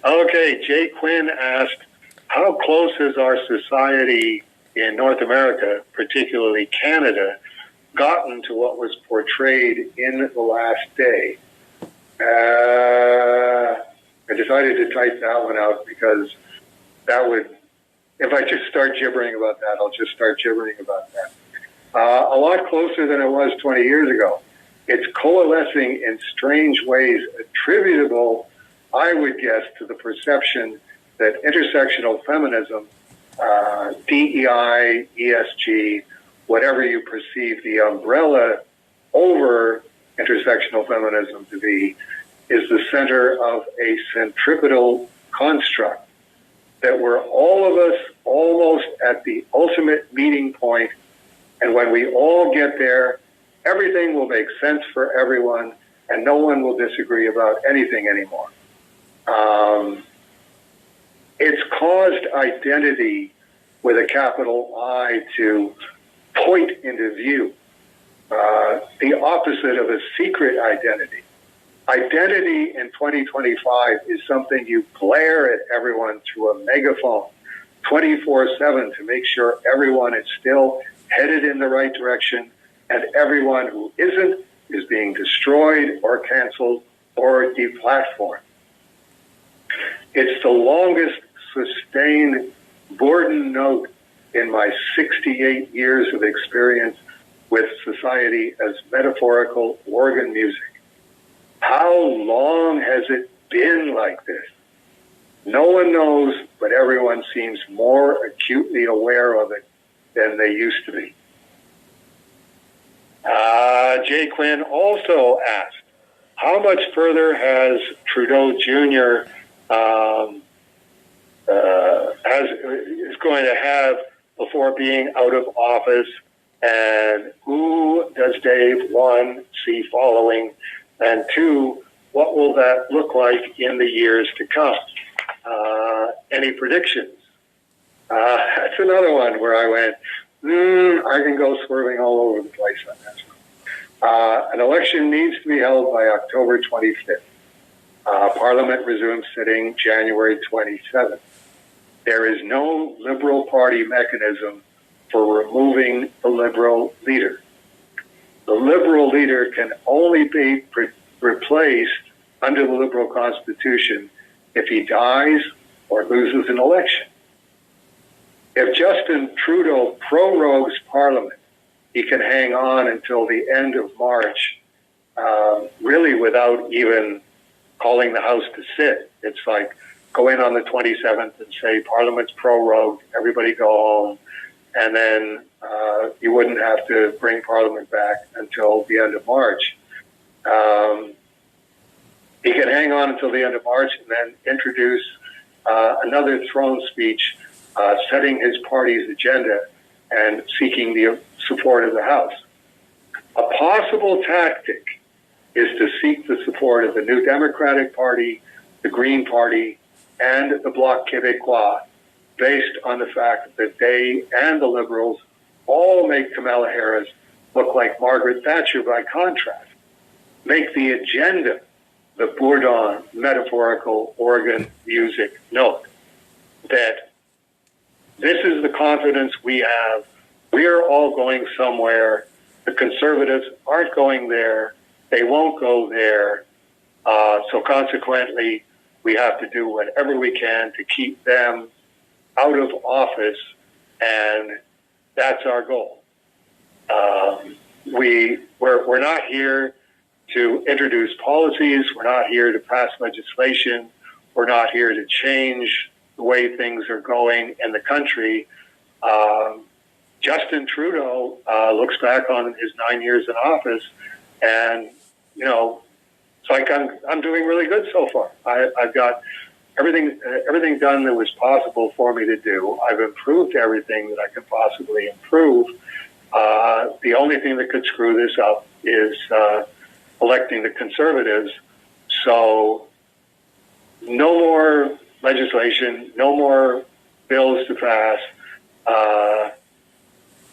Okay, Jay Quinn asked, how close has our society in North America, particularly Canada, gotten to what was portrayed in The Last Day? I decided to type that one out because that would, if I just start gibbering about that, I'll just start gibbering about that. A lot closer than it was 20 years ago. It's coalescing in strange ways attributable, I would guess, to the perception that intersectional feminism, DEI, ESG, whatever you perceive the umbrella over intersectional feminism to be, is the center of a centripetal construct, that we're all of us almost at the ultimate meeting point, and when we all get there, everything will make sense for everyone, and no one will disagree about anything anymore. It's caused identity with a capital I to point into view, the opposite of a secret identity. Identity in 2025 is something you glare at everyone through a megaphone 24/7 to make sure everyone is still headed in the right direction, and everyone who isn't is being destroyed or canceled or deplatformed. It's the longest sustained bourdon note in my 68 years of experience with society as metaphorical organ music. How long has it been like this? No one knows, but everyone seems more acutely aware of it than they used to be. Jay Quinn also asked, how much further has Trudeau Jr. Is going to have before being out of office, and who does Dave, one, see following, and two, what will that look like in the years to come? Any predictions? That's another one where I went, I can go swerving all over the place on this one. An election needs to be held by October 25th. Parliament resumes sitting January 27th. There is no Liberal Party mechanism for removing the Liberal leader. The Liberal leader can only be replaced under the Liberal Constitution if he dies or loses an election. If Justin Trudeau prorogues Parliament, he can hang on until the end of March, really without even calling the House to sit. It's like go in on the 27th and say Parliament's prorogued, everybody go home, and then you wouldn't have to bring Parliament back until the end of March. He can hang on until the end of March and then introduce another throne speech setting his party's agenda and seeking the support of the House. A possible tactic is to seek the support of the New Democratic Party, the Green Party, and the Bloc Québécois, based on the fact that they and the Liberals all make Kamala Harris look like Margaret Thatcher by contrast. Make the agenda the bourdon, metaphorical organ music note that this is the confidence we have. We are all going somewhere. The Conservatives aren't going there. They won't go there. So consequently, we have to do whatever we can to keep them out of office, and that's our goal. We're not here to introduce policies. We're not here to pass legislation. We're not here to change the way things are going in the country. Justin Trudeau looks back on his 9 years in office, and it's like I'm doing really good so far. I've got everything done that was possible for me to do. I've improved everything that I could possibly improve. The only thing that could screw this up is electing the Conservatives. So no more legislation, no more bills to pass.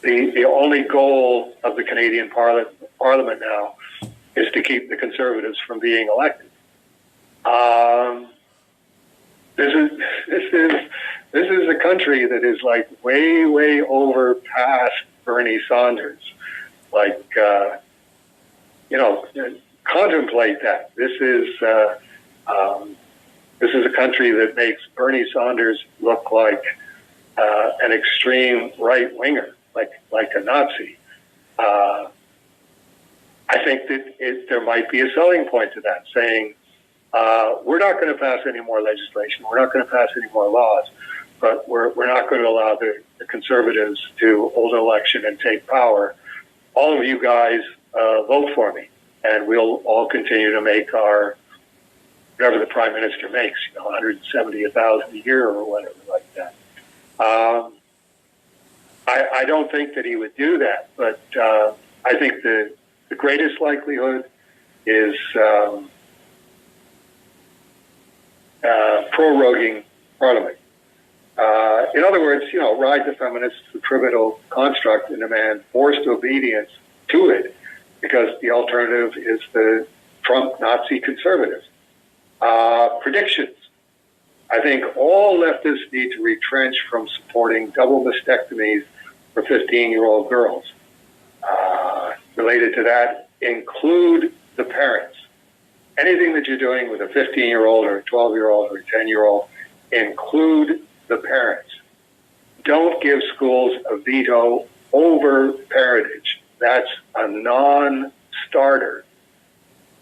The only goal of the Canadian Parliament now is to keep the Conservatives from being elected. This is this is this is a country that is like way over past Bernie Sanders. Like contemplate that. This is a country that makes Bernie Sanders look like an extreme right winger, like a Nazi. I think that there might be a selling point to that, saying we're not going to pass any more legislation, we're not going to pass any more laws, but we're not going to allow the conservatives to hold an election and take power. All of you guys vote for me, and we'll all continue to make our whatever the prime minister makes, 170,000 a year or whatever like that. I don't think that he would do that, but I think the greatest likelihood is proroguing Parliament. In other words, ride the feminists, the pivotal construct, and demand forced obedience to it, because the alternative is the Trump Nazi conservatives. Predictions. I think all leftists need to retrench from supporting double mastectomies for 15-year-old girls. Related to that, include the parents. Anything that you're doing with a 15-year-old or a 12-year-old or a 10-year-old, include the parents. Don't give schools a veto over parentage. That's a non-starter.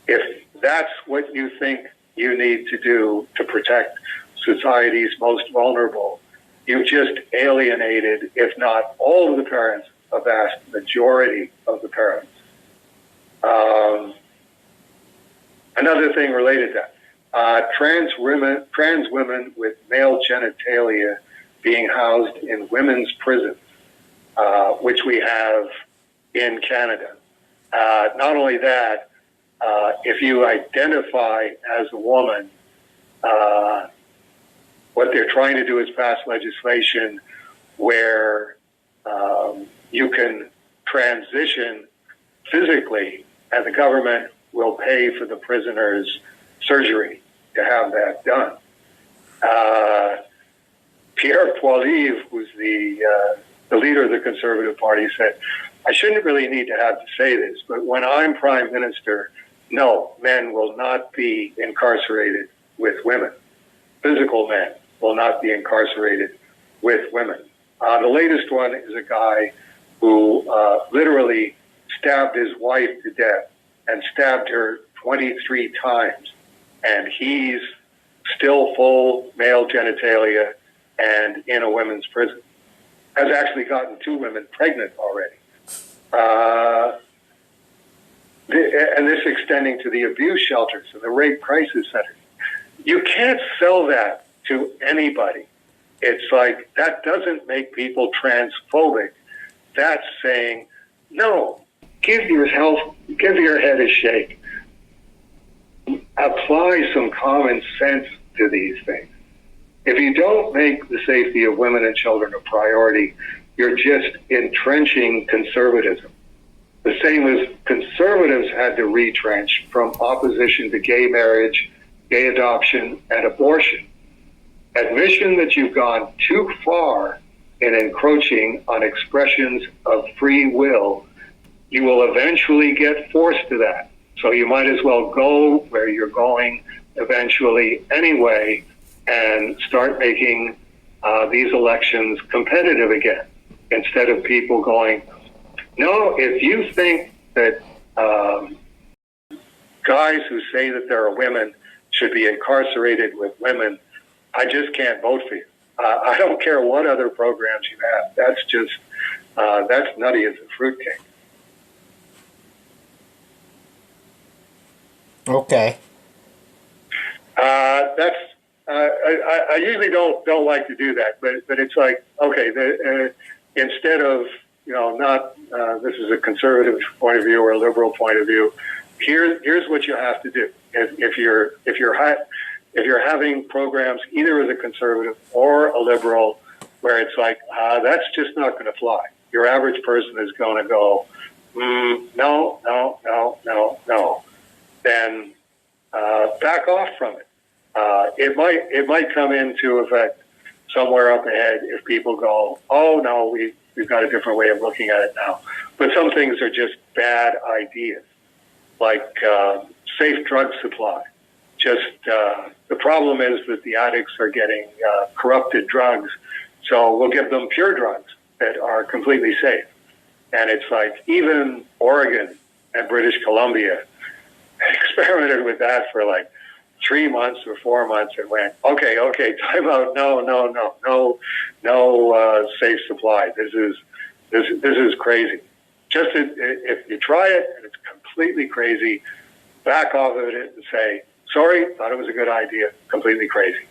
If that's what you think you need to do to protect society's most vulnerable, you've just alienated, if not all of the parents, a vast majority of the parents. Another thing related to that, trans women with male genitalia being housed in women's prisons, which we have in Canada. Not only that, if you identify as a woman, what they're trying to do is pass legislation where you can transition physically, and the government will pay for the prisoner's surgery to have that done. Pierre Poilievre, who's the leader of the Conservative Party, said, I shouldn't really need to have to say this, but when I'm Prime Minister, no, men will not be incarcerated with women. Physical men will not be incarcerated with women. The latest one is a guy who literally stabbed his wife to death and stabbed her 23 times. And he's still full male genitalia and in a women's prison. Has actually gotten 2 women pregnant already. And this extending to the abuse shelters and the rape crisis centers. You can't sell that to anybody. It's like, that doesn't make people transphobic. That's saying, no, give your head a shake. Apply some common sense to these things. If you don't make the safety of women and children a priority, you're just entrenching conservatism. The same as conservatives had to retrench from opposition to gay marriage, gay adoption, and abortion. Admission that you've gone too far in encroaching on expressions of free will, you will eventually get forced to that. So you might as well go where you're going eventually anyway and start making these elections competitive again, instead of people going, no, if you think that guys who say that there are women should be incarcerated with women, I just can't vote for you. I don't care what other programs you have. That's just, that's nutty as a fruitcake. Okay. I usually don't like to do that, but it's like, okay, instead of, not this is a conservative point of view or a liberal point of view, here's what you have to do. If you're having programs either as a conservative or a liberal where it's like, that's just not going to fly. Your average person is going to go, no. Then back off from it. it might come into effect somewhere up ahead if people go, oh no, we've got a different way of looking at it now. But some things are just bad ideas, like safe drug supply. Just the problem is that the addicts are getting corrupted drugs, so we'll give them pure drugs that are completely safe. And it's like even Oregon and British Columbia experimented with that for like 3 months or 4 months and went, okay, time out. No, safe supply. This is crazy. Just if you try it and it's completely crazy, back off of it and say, sorry, thought it was a good idea. Completely crazy.